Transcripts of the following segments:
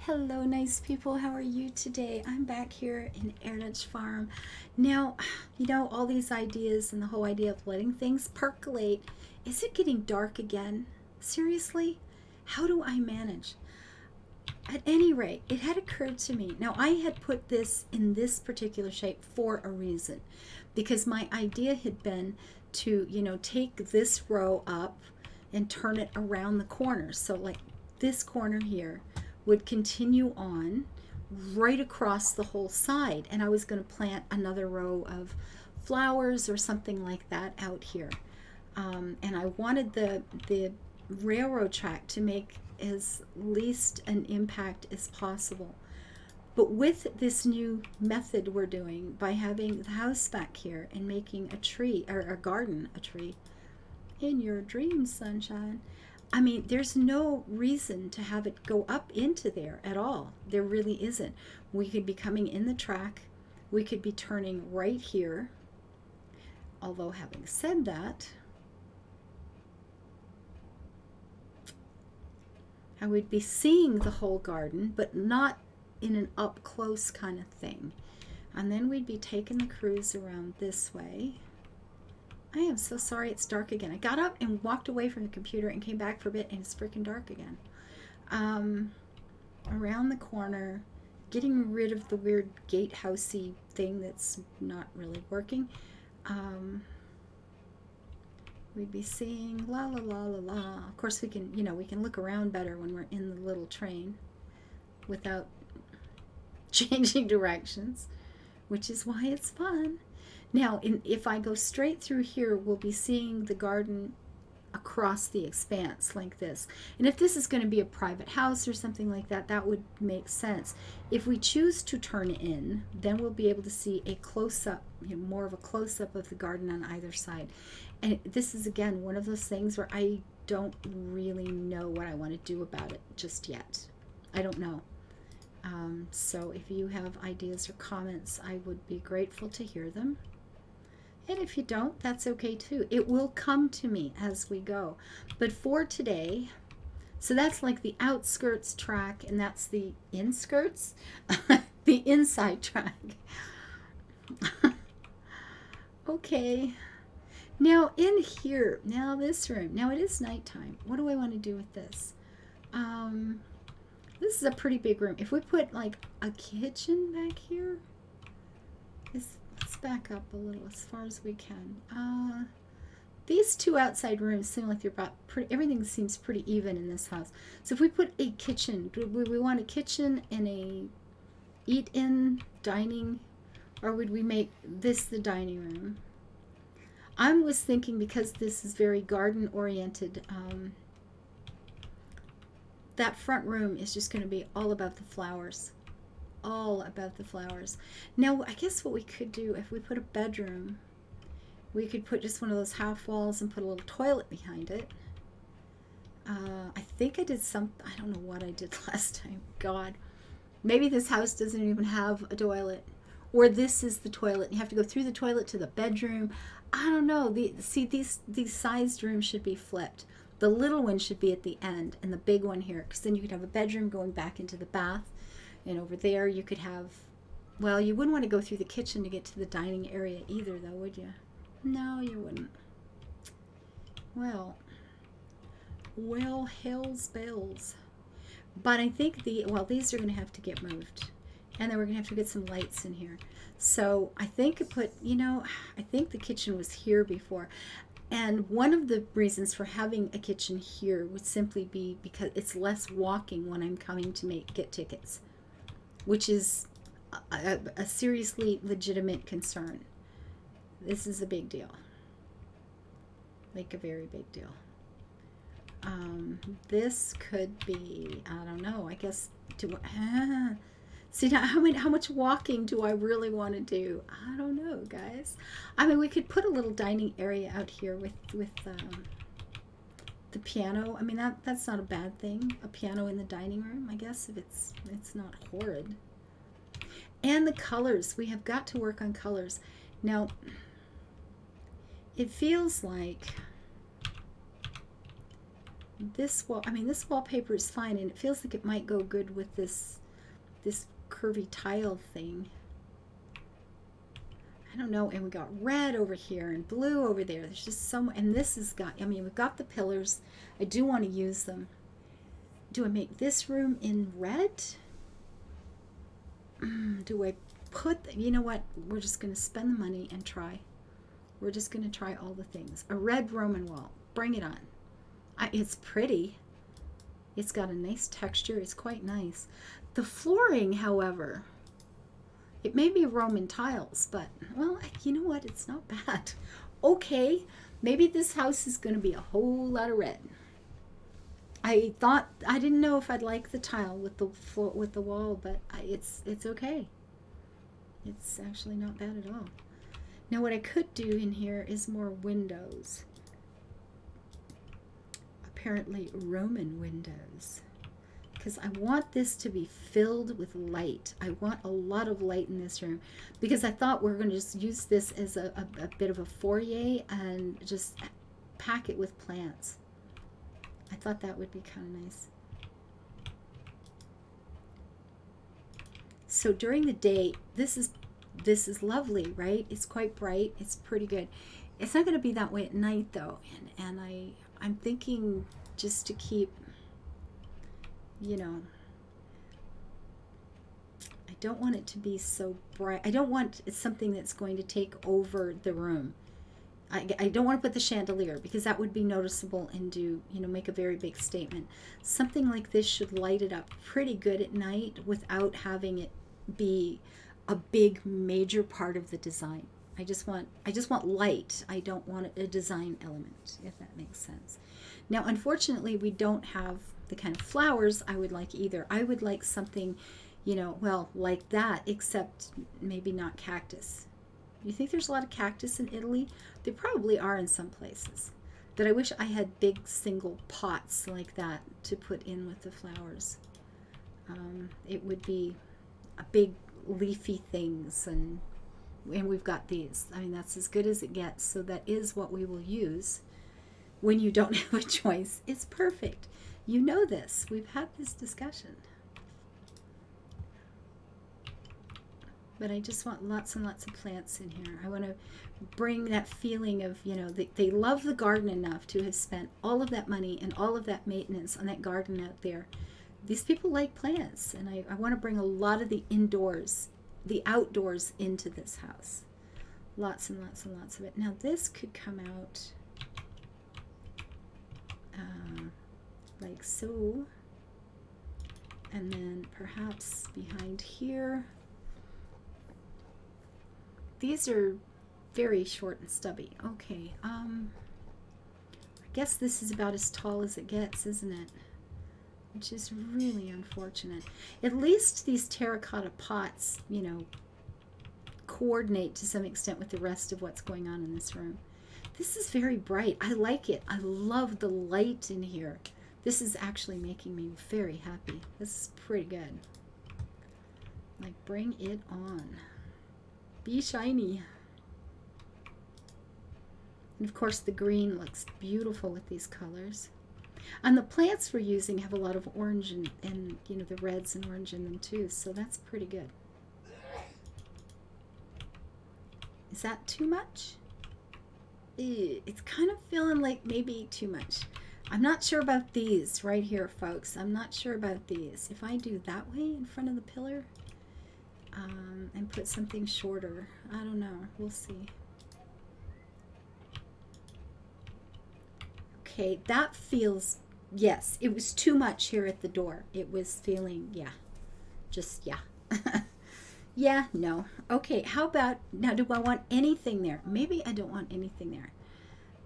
Hello, nice people. How are you today? I'm back here in Erdich Farm. Now, all these ideas and the whole idea of letting things percolate. Is it getting dark again? Seriously? How do I manage? At any rate, it had occurred to me. Now, I had put this in this particular shape for a reason, because my idea had been to, take this row up and turn it around the corners. So, like this corner here would continue on right across the whole side, and I was going to plant another row of flowers or something like that out here. And I wanted the railroad track to make as least an impact as possible. But with this new method we're doing, by having the house back here and making a tree, or a garden, a tree, in your dreams, sunshine, I mean, there's no reason to have it go up into there at all. There really isn't. We could be coming in the track. We could be turning right here. Although, having said that, I would be seeing the whole garden, but not in an up close kind of thing. And then we'd be taking the cruise around this way. I am so sorry it's dark again. I got up and walked away from the computer and came back for a bit, and it's freaking dark again. Around the corner, getting rid of the weird gatehousey thing that's not really working. We'd be seeing la la la la la. Of course, we can look around better when we're in the little train without changing directions, which is why it's fun. Now, if I go straight through here, we'll be seeing the garden across the expanse like this. And if this is going to be a private house or something like that, that would make sense. If we choose to turn in, then we'll be able to see a close-up, more of a close-up of the garden on either side. And this is, again, one of those things where I don't really know what I want to do about it just yet. I don't know. So if you have ideas or comments, I would be grateful to hear them. And if you don't, that's okay too. It will come to me as we go. But for today, so that's like the outskirts track, and that's the inskirts, the inside track. Okay. Now in here, now this room, now it is nighttime. What do I want to do with this? This is a pretty big room. If we put like a kitchen back here, let's back up a little as far as we can. These two outside rooms seem like they're about everything seems pretty even in this house. So if we put a kitchen, would we want a kitchen and a eat-in dining, or would we make this the dining room? I was thinking, because this is very garden oriented, that front room is just going to be all about the flowers. All about the flowers. Now, I guess what we could do, if we put a bedroom, we could put just one of those half walls and put a little toilet behind it. I think I did I don't know what I did last time. God. Maybe this house doesn't even have a toilet. Or this is the toilet. You have to go through the toilet to the bedroom. I don't know. These sized rooms should be flipped. The little one should be at the end, and the big one here, because then you could have a bedroom going back into the bath, and over there you could have, well, you wouldn't want to go through the kitchen to get to the dining area either, though, would you? No, you wouldn't. Well, hell's bells. But I think these are going to have to get moved, and then we're going to have to get some lights in here. So I think I think the kitchen was here before. And one of the reasons for having a kitchen here would simply be because it's less walking when I'm coming to get tickets, which is a seriously legitimate concern. This is a big deal, like a very big deal. This could be, I don't know, I guess, see, now how much walking do I really want to do? I don't know, guys. I mean, we could put a little dining area out here with the piano. I mean, that's not a bad thing. A piano in the dining room, I guess, if it's not horrid. And the colors. We have got to work on colors. Now, it feels like this wall, I mean, this wallpaper is fine, and it feels like it might go good with this curvy tile thing. I don't know. And we got red over here and blue over there. There's just so much. And this has got, I mean, we've got the pillars. I do want to use them. Do I make this room in red? Do I put, you know what? We're just going to spend the money and try. We're just going to try all the things. A red Roman wall. Bring it on. It's pretty. It's got a nice texture. It's quite nice. The flooring, however, it may be Roman tiles, but, well, you know what? It's not bad. Okay, maybe this house is going to be a whole lot of red. I didn't know if I'd like the tile with the floor, with the wall, but it's okay. It's actually not bad at all. Now, what I could do in here is more windows. Apparently Roman windows. Because I want this to be filled with light. I want a lot of light in this room, because I thought we were going to just use this as a bit of a foyer and just pack it with plants. I thought that would be kind of nice. So during the day, this is lovely, right? It's quite bright. It's pretty good. It's not going to be that way at night, though. And I'm thinking just to keep, you know, I don't want it to be so bright. I don't want something that's going to take over the room. I don't want to put the chandelier, because that would be noticeable and do, you know, make a very big statement. Something like this should light it up pretty good at night without having it be a big major part of the design. I just want light. I don't want a design element, if that makes sense. Now, unfortunately, we don't have the kind of flowers I would like either. I would like something, you know, well, like that, except maybe not cactus. You think there's a lot of cactus in Italy? There probably are in some places. But I wish I had big single pots like that to put in with the flowers. It would be a big leafy things, and we've got these. I mean, that's as good as it gets. So that is what we will use when you don't have a choice. It's perfect. You know this. We've had this discussion. But I just want lots and lots of plants in here. I want to bring that feeling of, you know, they love the garden enough to have spent all of that money and all of that maintenance on that garden out there. These people like plants, and I want to bring a lot of the indoors, the outdoors into this house. Lots and lots and lots of it. Now this could come out like so, and then perhaps behind here. These are very short and stubby. Okay, I guess this is about as tall as it gets, isn't it? Which is really unfortunate. At least these terracotta pots, you know, coordinate to some extent with the rest of what's going on in this room. This is very bright. I like it. I love the light in here. This is actually making me very happy. This is pretty good. Like, bring it on. Be shiny. And of course the green looks beautiful with these colors. And the plants we're using have a lot of orange and you know, the reds and orange in them too, so that's pretty good. Is that too much? It's kind of feeling like maybe too much. I'm not sure about these right here, folks. I'm not sure about these. If I do that way in front of the pillar, and put something shorter, I don't know. We'll see. Okay, that feels, yes, it was too much here at the door. It was feeling, yeah, just, yeah. Yeah, no. Okay, how about, now do I want anything there? Maybe I don't want anything there.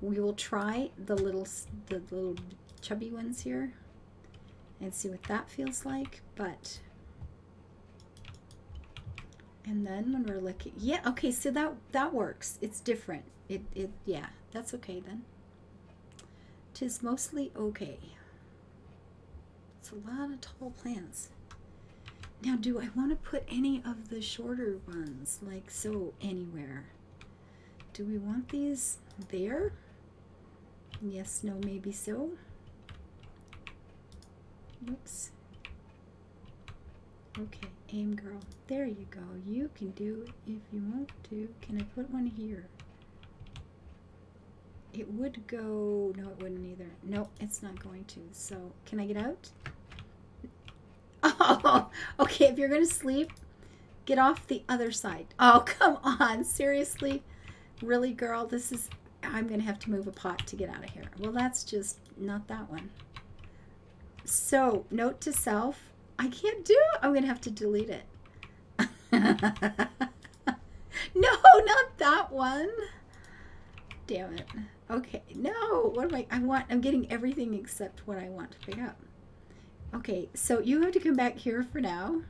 We will try the little chubby ones here and see what that feels like, but, and then when we're looking, yeah, okay, so that works. It's different. Yeah, that's okay then. 'Tis mostly okay. It's a lot of tall plants. Now, do I want to put any of the shorter ones, like so, anywhere? Do we want these there? Yes, no, maybe so. Whoops. Okay, aim girl. There you go. You can do it if you want to. Can I put one here? It would go... No, it wouldn't either. Nope, it's not going to. So, can I get out? Oh, okay, if you're going to sleep, get off the other side. Oh, come on. Seriously? Really, girl? This is... I'm going to have to move a pot to get out of here. Well, that's just not that one. So, note to self, I can't do it. I'm going to have to delete it. No, not that one. Damn it. Okay, no. What am I'm getting everything except what I want to pick up. Okay, so you have to come back here for now.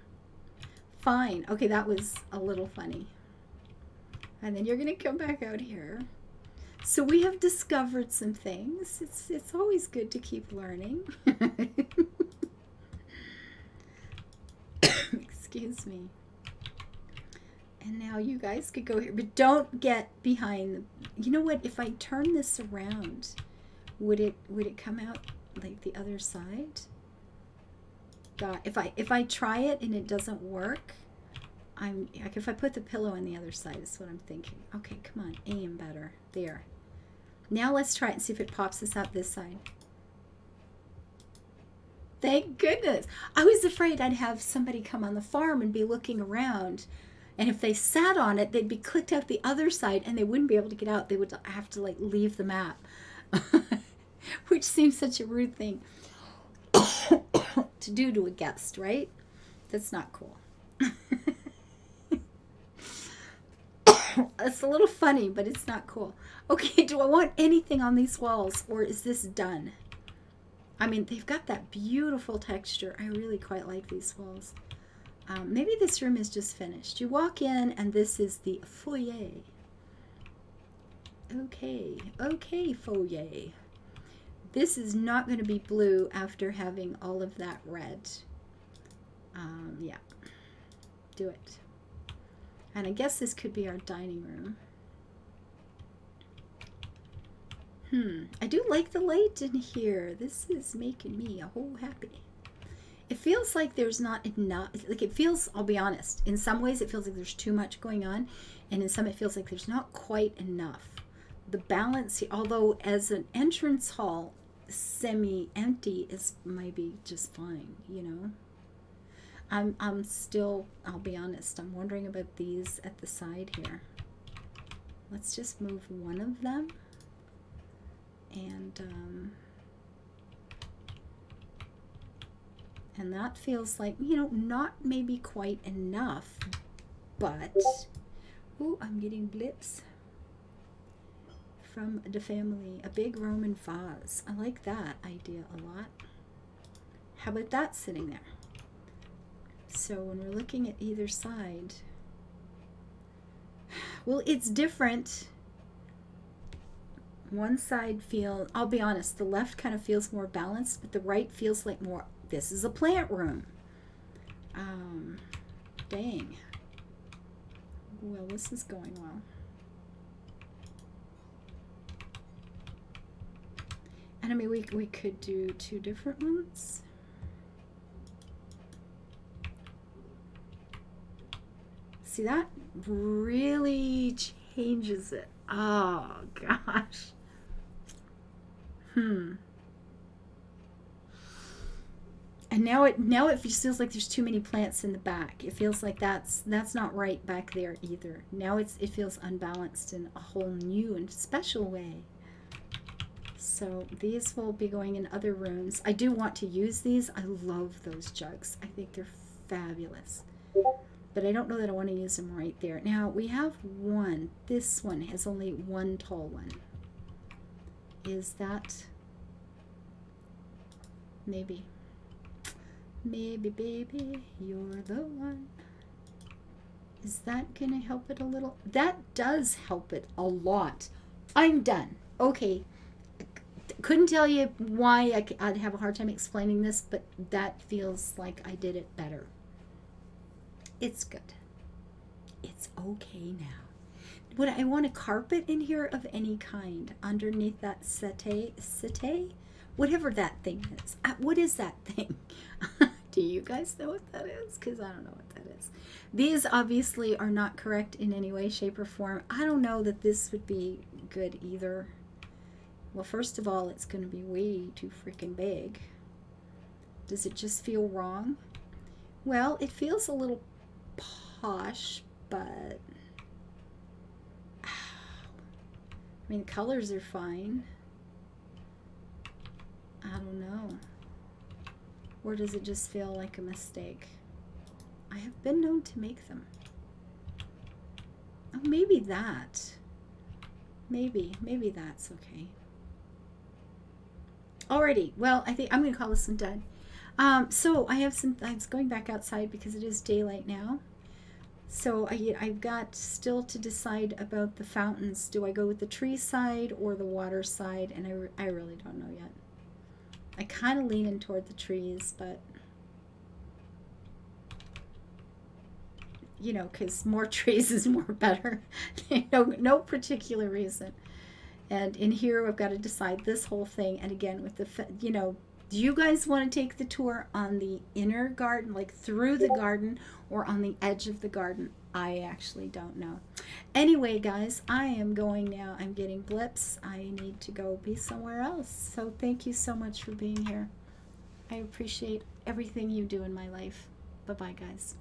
Fine. Okay, that was a little funny. And then you're going to come back out here. So we have discovered some things. It's always good to keep learning. Excuse me. And now you guys could go here, but don't get behind. You know what? If I turn this around, would it come out like the other side? God, if I try it and it doesn't work, I'm like, if I put the pillow on the other side, is what I'm thinking. Okay, come on, aim better. There. Now let's try it and see if it pops us out this side. Thank goodness. I was afraid I'd have somebody come on the farm and be looking around, and if they sat on it, they'd be clicked out the other side and they wouldn't be able to get out. They would have to like leave the map, which seems such a rude thing to do to a guest, right? That's not cool. It's a little funny, but it's not cool. Okay, do I want anything on these walls, or is this done? I mean, they've got that beautiful texture. I really quite like these walls. Maybe this room is just finished. You walk in, and this is the foyer. Okay, foyer. This is not going to be blue after having all of that red. Yeah, do it. And I guess this could be our dining room. I do like the light in here. This is making me a whole happy. It feels like there's not enough. Like it feels, I'll be honest, in some ways it feels like there's too much going on. And in some it feels like there's not quite enough. The balance, although as an entrance hall, semi-empty is maybe just fine, you know. I'm still, I'll be honest, I'm wondering about these at the side here. Let's just move one of them. And that feels like, you know, not maybe quite enough, but, ooh, I'm getting blips from the family. A big Roman vase. I like that idea a lot. How about that sitting there? So when we're looking at either side, well, it's different. One side feels, I'll be honest, the left kind of feels more balanced, but the right feels like more, this is a plant room. Dang. Well, this is going well. And I mean, we could do two different ones. See, that really changes it. Oh, gosh. And now it feels like there's too many plants in the back. It feels like that's not right back there either. Now it feels unbalanced in a whole new and special way. So these will be going in other rooms. I do want to use these. I love those jugs. I think they're fabulous. But I don't know that I want to use them right there. Now we have one. This one has only one tall one. Is that maybe? Maybe, baby, you're the one. Is that going to help it a little? That does help it a lot. I'm done. Okay. Couldn't tell you why I'd have a hard time explaining this, but that feels like I did it better. It's good. It's okay now. Would I want a carpet in here of any kind underneath that settee? whatever that thing is. What is that thing? Do you guys know what that is? Because I don't know what that is. These obviously are not correct in any way, shape, or form. I don't know that this would be good either. Well, first of all, it's going to be way too freaking big. Does it just feel wrong? Well, it feels a little posh, but I mean, colors are fine. I don't know. Or does it just feel like a mistake? I have been known to make them. Oh, maybe that. Maybe that's okay. Alrighty, well, I think I'm going to call this one done. So I have some, I was going back outside because it is daylight now. So I've got still to decide about the fountains. Do I go with the tree side or the water side? And I really don't know yet. I kind of lean in toward the trees, but you know, because more trees is more better. No particular reason. And in here, I've got to decide this whole thing. And again, with the, you know, do you guys want to take the tour on the inner garden, like through the garden, or on the edge of the garden? I actually don't know. Anyway, guys, I am going now. I'm getting blips. I need to go be somewhere else. So thank you so much for being here. I appreciate everything you do in my life. Bye-bye, guys.